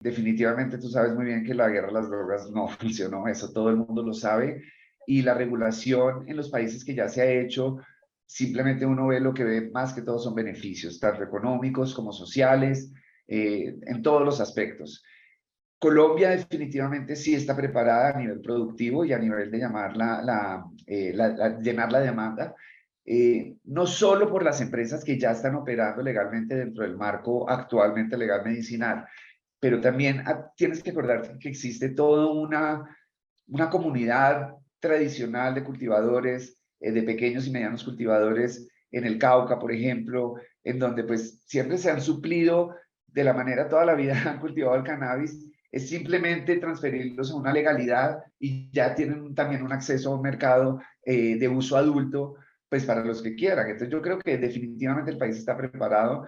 Definitivamente tú sabes muy bien que la guerra a las drogas no funcionó, eso todo el mundo lo sabe, y la regulación en los países que ya se ha hecho, simplemente uno ve lo que ve más que todo son beneficios, tanto económicos como sociales, en todos los aspectos. Colombia definitivamente sí está preparada a nivel productivo y a nivel de llamar llenar la demanda, no solo por las empresas que ya están operando legalmente dentro del marco actualmente legal medicinal, pero también tienes que acordarte que existe toda una comunidad tradicional de cultivadores, de pequeños y medianos cultivadores en el Cauca, por ejemplo, en donde pues siempre se han suplido de la manera toda la vida han cultivado el cannabis, es simplemente transferirlos a una legalidad y ya tienen también un acceso a un mercado de uso adulto, pues para los que quieran. Entonces yo creo que definitivamente el país está preparado.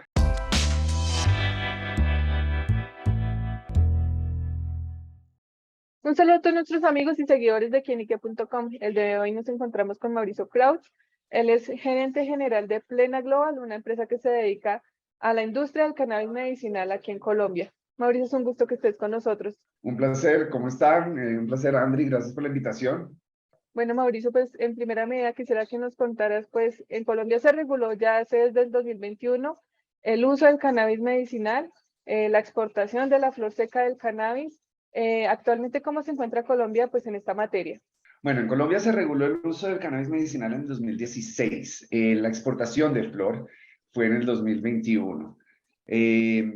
Un saludo a todos nuestros amigos y seguidores de Quienique.com. El de hoy nos encontramos con Mauricio Crouch. Él es gerente general de Plena Global, una empresa que se dedica a la industria del cannabis medicinal aquí en Colombia. Mauricio, es un gusto que estés con nosotros. Un placer, ¿cómo están? Un placer, Andri, gracias por la invitación. Bueno, Mauricio, pues en primera medida quisiera que nos contaras, pues en Colombia se reguló ya desde el 2021 el uso del cannabis medicinal, la exportación de la flor seca del cannabis. Actualmente, ¿cómo se encuentra Colombia pues en esta materia? Bueno, en Colombia se reguló el uso del cannabis medicinal en 2016. La exportación de flor fue en el 2021. Eh,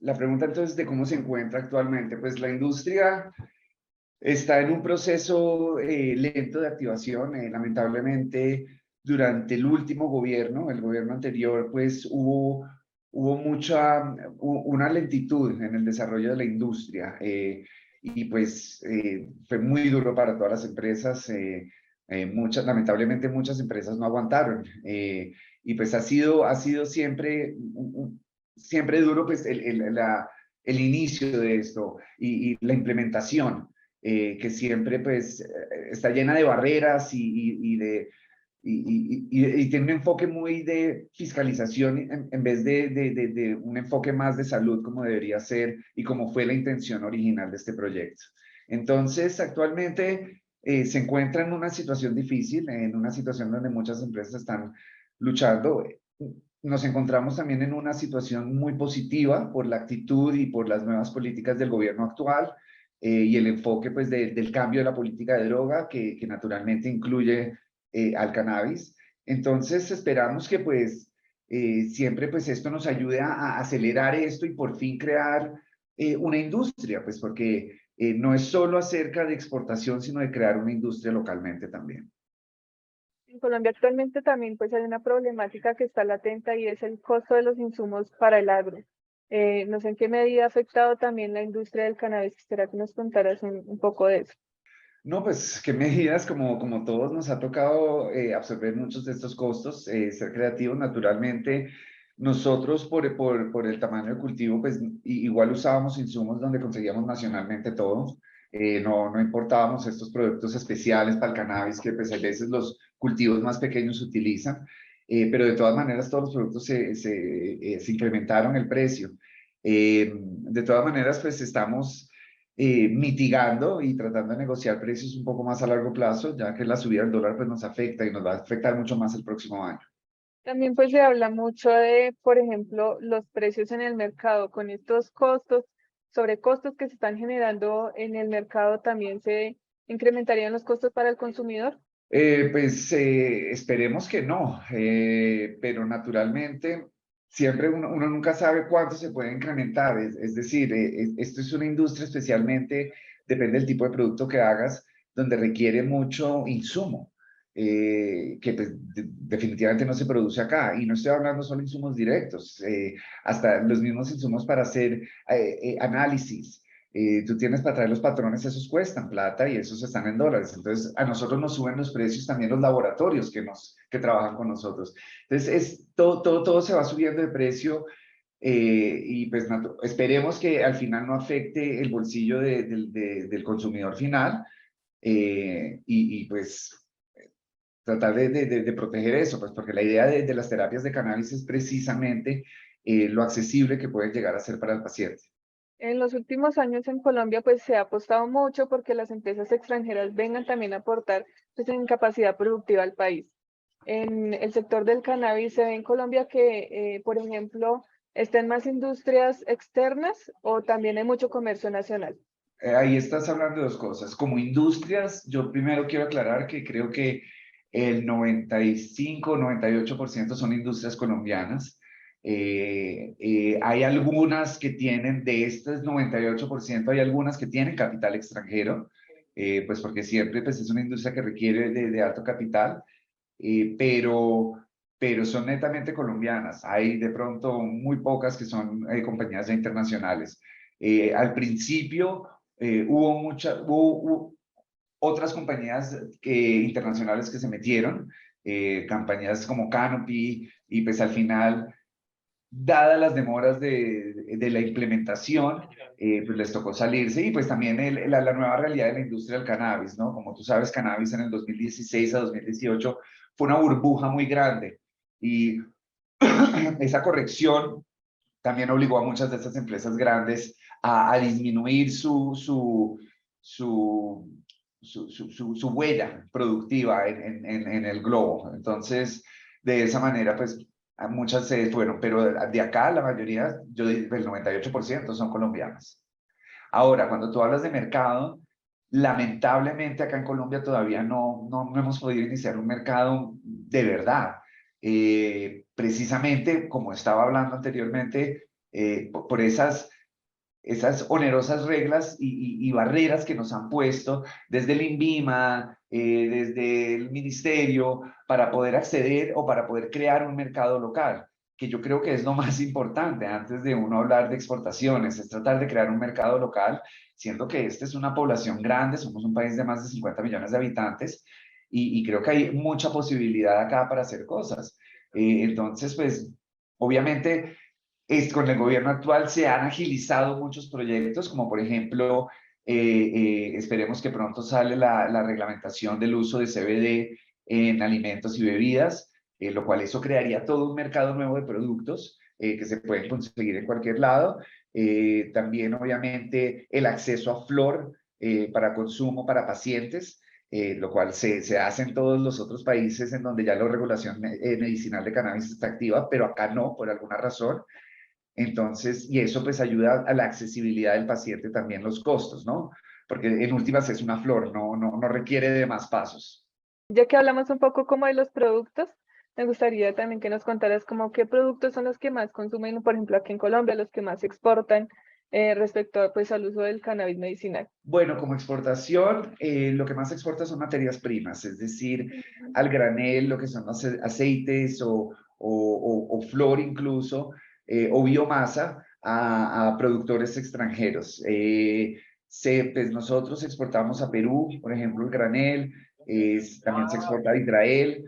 la pregunta entonces de cómo se encuentra actualmente, pues la industria está en un proceso lento de activación. Lamentablemente, durante el último gobierno, el gobierno anterior, pues hubo una lentitud en el desarrollo de la industria. Y pues fue muy duro para todas las empresas. Lamentablemente muchas empresas no aguantaron. Y pues ha sido siempre, siempre duro pues el inicio de esto y la implementación, que siempre pues está llena de barreras y tiene un enfoque muy de fiscalización en vez de un enfoque más de salud como debería ser y como fue la intención original de este proyecto. Entonces, actualmente se encuentra en una situación difícil, en una situación donde muchas empresas están luchando. Nos encontramos también en una situación muy positiva por la actitud y por las nuevas políticas del gobierno actual, y el enfoque pues del cambio de la política de droga que naturalmente incluye al cannabis. Entonces esperamos que pues siempre pues esto nos ayude a acelerar esto y por fin crear una industria, pues porque no es solo acerca de exportación, sino de crear una industria localmente también. En Colombia actualmente también pues hay una problemática que está latente y es el costo de los insumos para el agro. No sé en qué medida ha afectado también la industria del cannabis. Quisiera que nos contaras un poco de eso. No, pues qué medidas, como todos nos ha tocado absorber muchos de estos costos, ser creativos naturalmente. Nosotros por el tamaño de cultivo, pues igual usábamos insumos donde conseguíamos nacionalmente todos. No importábamos estos productos especiales para el cannabis que pues a veces los cultivos más pequeños utilizan, pero de todas maneras todos los productos se incrementaron el precio. De todas maneras, pues estamos mitigando y tratando de negociar precios un poco más a largo plazo, ya que la subida del dólar pues nos afecta y nos va a afectar mucho más el próximo año. También pues se habla mucho de, por ejemplo, los precios en el mercado con estos costos, sobrecostos que se están generando en el mercado, también se incrementarían los costos para el consumidor. Pues esperemos que no, pero naturalmente siempre uno nunca sabe cuánto se puede incrementar. Es decir, esto es una industria especialmente, depende del tipo de producto que hagas, donde requiere mucho insumo, que pues, definitivamente no se produce acá. Y no estoy hablando solo de insumos directos, hasta los mismos insumos para hacer análisis. Tú tienes para traer los patrones, esos cuestan plata y esos están en dólares. Entonces, a nosotros nos suben los precios también los laboratorios que trabajan con nosotros. Entonces, todo se va subiendo de precio, y pues esperemos que al final no afecte el bolsillo del consumidor final, pues tratar de proteger eso, pues porque la idea de las terapias de cannabis es precisamente lo accesible que pueden llegar a ser para el paciente. En los últimos años en Colombia pues se ha apostado mucho porque las empresas extranjeras vengan también a aportar pues en capacidad productiva al país. En el sector del cannabis se ve en Colombia que, por ejemplo, estén más industrias externas o también hay mucho comercio nacional. Ahí estás hablando de dos cosas. Como industrias, yo primero quiero aclarar que creo que el 95-98% son industrias colombianas. Hay algunas que tienen, de estas 98%, hay algunas que tienen capital extranjero, pues porque siempre pues, es una industria que requiere de alto capital, pero son netamente colombianas. Hay de pronto muy pocas que son compañías ya internacionales. Al principio hubo otras compañías internacionales que se metieron, compañías como Canopy, y pues al final, dadas las demoras de la implementación, pues les tocó salirse y pues también la nueva realidad de la industria del cannabis, ¿no? Como tú sabes, cannabis en el 2016 a 2018 fue una burbuja muy grande y esa corrección también obligó a muchas de estas empresas grandes a disminuir su, su huella productiva en el globo. Entonces, de esa manera, pues, a muchas se fueron, pero de acá la mayoría, yo digo, el 98% son colombianas. Ahora, cuando tú hablas de mercado, lamentablemente acá en Colombia todavía no hemos podido iniciar un mercado de verdad. Precisamente, como estaba hablando anteriormente, por esas onerosas reglas y barreras que nos han puesto desde el INVIMA, desde el ministerio, para poder acceder o para poder crear un mercado local, que yo creo que es lo más importante antes de uno hablar de exportaciones, es tratar de crear un mercado local, siendo que esta es una población grande, somos un país de más de 50 millones de habitantes, y creo que hay mucha posibilidad acá para hacer cosas. Entonces, pues, obviamente con el gobierno actual se han agilizado muchos proyectos, como por ejemplo, esperemos que pronto sale la reglamentación del uso de CBD en alimentos y bebidas, lo cual eso crearía todo un mercado nuevo de productos que se pueden conseguir en cualquier lado. También, obviamente, el acceso a flor para consumo para pacientes. Lo cual se hace en todos los otros países en donde ya la regulación medicinal de cannabis está activa, pero acá no, por alguna razón. Entonces, y eso pues ayuda a la accesibilidad del paciente también los costos, ¿no? Porque en últimas es una flor, no requiere de más pasos. Ya que hablamos un poco como de los productos, me gustaría también que nos contaras como qué productos son los que más consumen, por ejemplo, aquí en Colombia, los que más se exportan respecto pues, al uso del cannabis medicinal. Bueno, como exportación, lo que más se exporta son materias primas, es decir, al granel, lo que son los aceites o flor incluso, o biomasa a productores extranjeros. Pues nosotros exportamos a Perú, por ejemplo, el granel, también se exporta a Israel,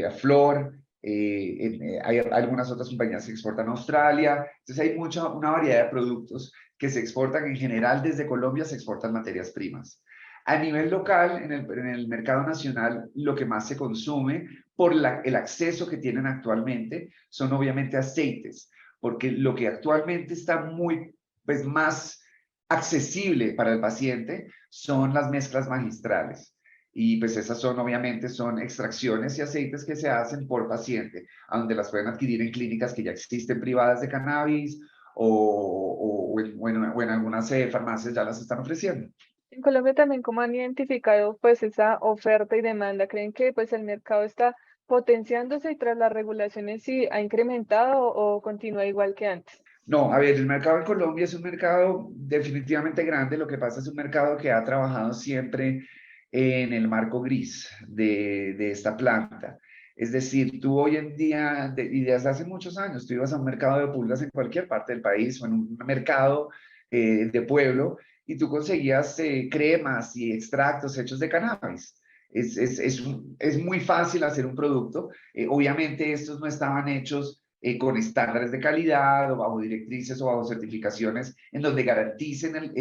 a flor, hay algunas otras compañías que exportan a Australia, entonces hay una variedad de productos que se exportan en general desde Colombia, se exportan materias primas. A nivel local, en el mercado nacional, lo que más se consume por el acceso que tienen actualmente son obviamente aceites, porque lo que actualmente está muy, pues más accesible para el paciente son las mezclas magistrales. Y pues esas son obviamente son extracciones y aceites que se hacen por paciente, a donde las pueden adquirir en clínicas que ya existen privadas de cannabis o en algunas farmacias ya las están ofreciendo. En Colombia también, ¿cómo han identificado pues esa oferta y demanda? ¿Creen que pues el mercado está potenciándose y tras las regulaciones sí ha incrementado o continúa igual que antes? No, a ver, el mercado en Colombia es un mercado definitivamente grande. Lo que pasa es un mercado que ha trabajado siempre en el marco gris de esta planta. Es decir, tú hoy en día, y desde hace muchos años, tú ibas a un mercado de pulgas en cualquier parte del país o en un mercado de pueblo y tú conseguías cremas y extractos hechos de cannabis. Es muy fácil hacer un producto. Obviamente estos no estaban hechos con estándares de calidad o bajo directrices o bajo certificaciones en donde garanticen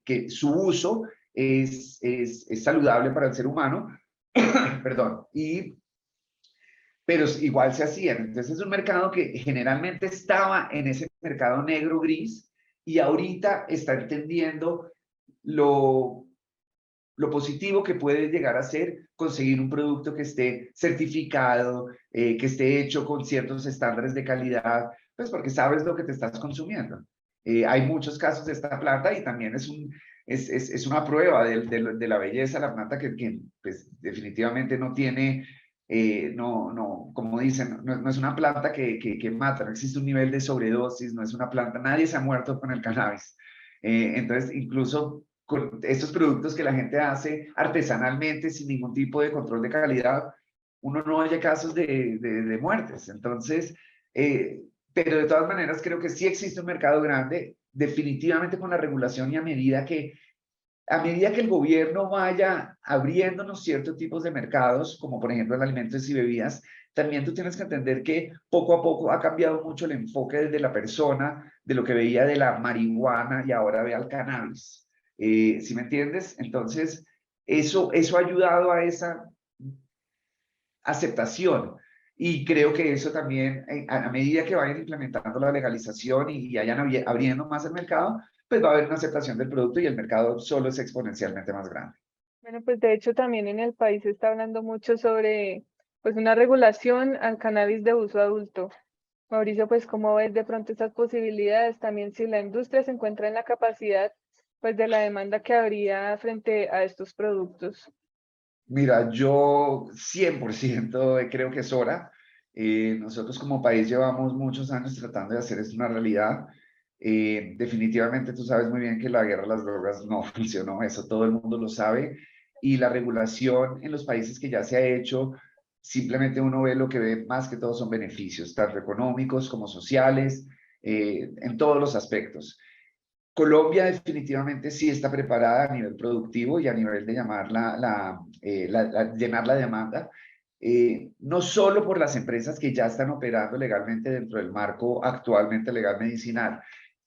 que su uso es saludable para el ser humano, perdón, pero igual se hacían. Entonces es un mercado que generalmente estaba en ese mercado negro gris y ahorita está entendiendo lo, lo positivo que puede llegar a ser conseguir un producto que esté certificado, que esté hecho con ciertos estándares de calidad, pues porque sabes lo que te estás consumiendo. Hay muchos casos de esta planta y también es una prueba de la belleza de la planta que pues, definitivamente no tiene, como dicen, no es una planta que mata, no existe un nivel de sobredosis, no es una planta, nadie se ha muerto con el cannabis. Entonces, incluso con estos productos que la gente hace artesanalmente, sin ningún tipo de control de calidad, uno no haya casos de muertes. Entonces, pero de todas maneras creo que sí existe un mercado grande, definitivamente con la regulación y a medida que el gobierno vaya abriéndonos ciertos tipos de mercados, como por ejemplo el alimentos y bebidas, también tú tienes que entender que poco a poco ha cambiado mucho el enfoque desde la persona, de lo que veía de la marihuana y ahora ve al cannabis. ¿Sí me entiendes? Entonces, eso ha ayudado a esa aceptación. Y creo que eso también, a medida que vayan implementando la legalización y vayan abriendo más el mercado, pues va a haber una aceptación del producto y el mercado solo es exponencialmente más grande. Bueno, pues de hecho también en el país se está hablando mucho sobre pues una regulación al cannabis de uso adulto. Mauricio, pues ¿cómo ves de pronto estas posibilidades? También si la industria se encuentra en la capacidad pues de la demanda que habría frente a estos productos. Mira, yo 100% creo que es hora. Nosotros como país llevamos muchos años tratando de hacer esto una realidad. Definitivamente tú sabes muy bien que la guerra a las drogas no funcionó, eso todo el mundo lo sabe. Y la regulación en los países que ya se ha hecho, simplemente uno ve lo que ve más que todo son beneficios, tanto económicos como sociales, en todos los aspectos. Colombia definitivamente sí está preparada a nivel productivo y a nivel de llenar la demanda, no solo por las empresas que ya están operando legalmente dentro del marco actualmente legal medicinal,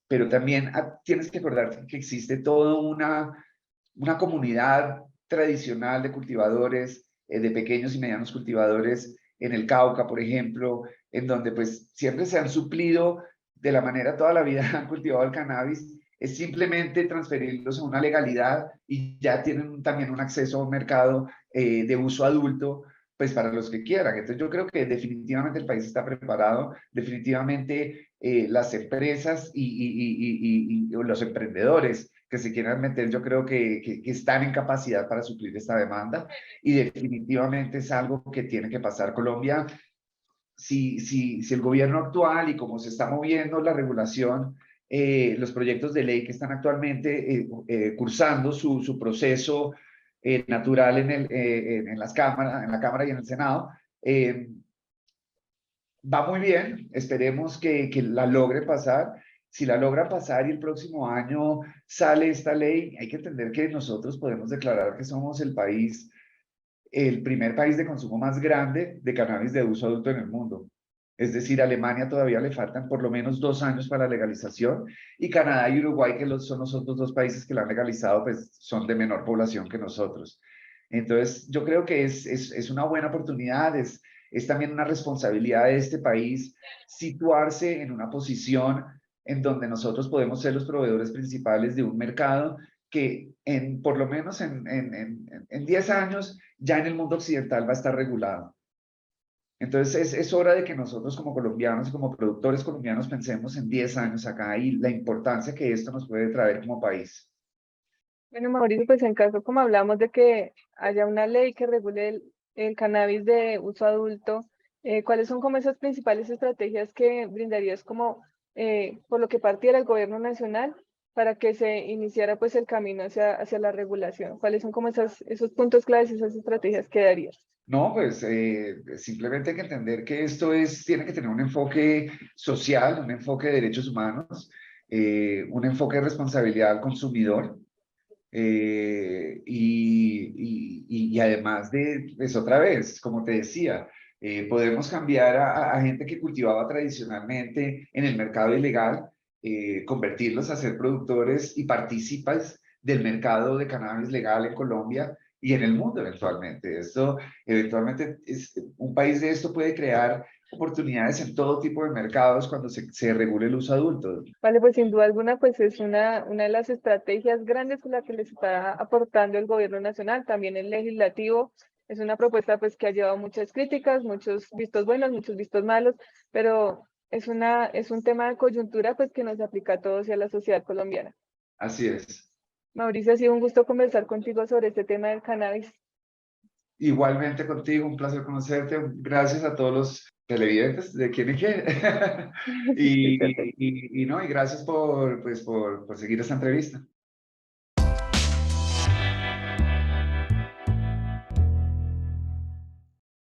pero también tienes que acordarte que existe toda una comunidad tradicional de cultivadores, de pequeños y medianos cultivadores en el Cauca, por ejemplo, en donde pues siempre se han suplido de la manera toda la vida han cultivado el cannabis, es simplemente transferirlos a una legalidad y ya tienen también un acceso a un mercado de uso adulto, pues para los que quieran. Entonces yo creo que definitivamente el país está preparado, definitivamente las empresas y los emprendedores que se quieran meter, yo creo que están en capacidad para suplir esta demanda y definitivamente es algo que tiene que pasar. Colombia, si el gobierno actual y como se está moviendo la regulación, los proyectos de ley que están actualmente cursando su proceso natural en en la Cámara y en el Senado, va muy bien, esperemos que la logre pasar. Si la logra pasar y el próximo año sale esta ley, hay que entender que nosotros podemos declarar que somos el primer país de consumo más grande de cannabis de uso adulto en el mundo. Es decir, a Alemania todavía le faltan por lo menos 2 años para la legalización y Canadá y Uruguay, que son los otros dos países que la han legalizado, pues son de menor población que nosotros. Entonces, yo creo que es una buena oportunidad, es también una responsabilidad de este país situarse en una posición en donde nosotros podemos ser los proveedores principales de un mercado que por lo menos en 10 años ya en el mundo occidental va a estar regulado. Entonces es hora de que nosotros como colombianos y como productores colombianos pensemos en 10 años acá y la importancia que esto nos puede traer como país. Bueno, Mauricio, pues en caso como hablamos de que haya una ley que regule el cannabis de uso adulto, ¿cuáles son como esas principales estrategias que brindarías como por lo que partiera el gobierno nacional para que se iniciara pues el camino hacia la regulación? ¿Cuáles son como esos puntos claves, esas estrategias que darías? No, pues simplemente hay que entender que tiene que tener un enfoque social, un enfoque de derechos humanos, un enfoque de responsabilidad al consumidor, y además pues otra vez, como te decía, podemos cambiar a gente que cultivaba tradicionalmente en el mercado ilegal, convertirlos a ser productores y partícipes del mercado de cannabis legal en Colombia y en el mundo eventualmente. Esto eventualmente un país de esto puede crear oportunidades en todo tipo de mercados cuando se regule el uso adulto. Vale, pues sin duda alguna, pues es una de las estrategias grandes con la que le está aportando el gobierno nacional, también el legislativo. Es una propuesta pues que ha llevado muchas críticas, muchos vistos buenos, muchos vistos malos, pero es un tema de coyuntura pues que nos aplica a todos y a la sociedad colombiana. Así es. Mauricio, ha sido un gusto conversar contigo sobre este tema del cannabis. Igualmente contigo, un placer conocerte. Gracias a todos los televidentes de quién y qué. Sí, perfecto. Y no, y gracias por, pues, por seguir esta entrevista.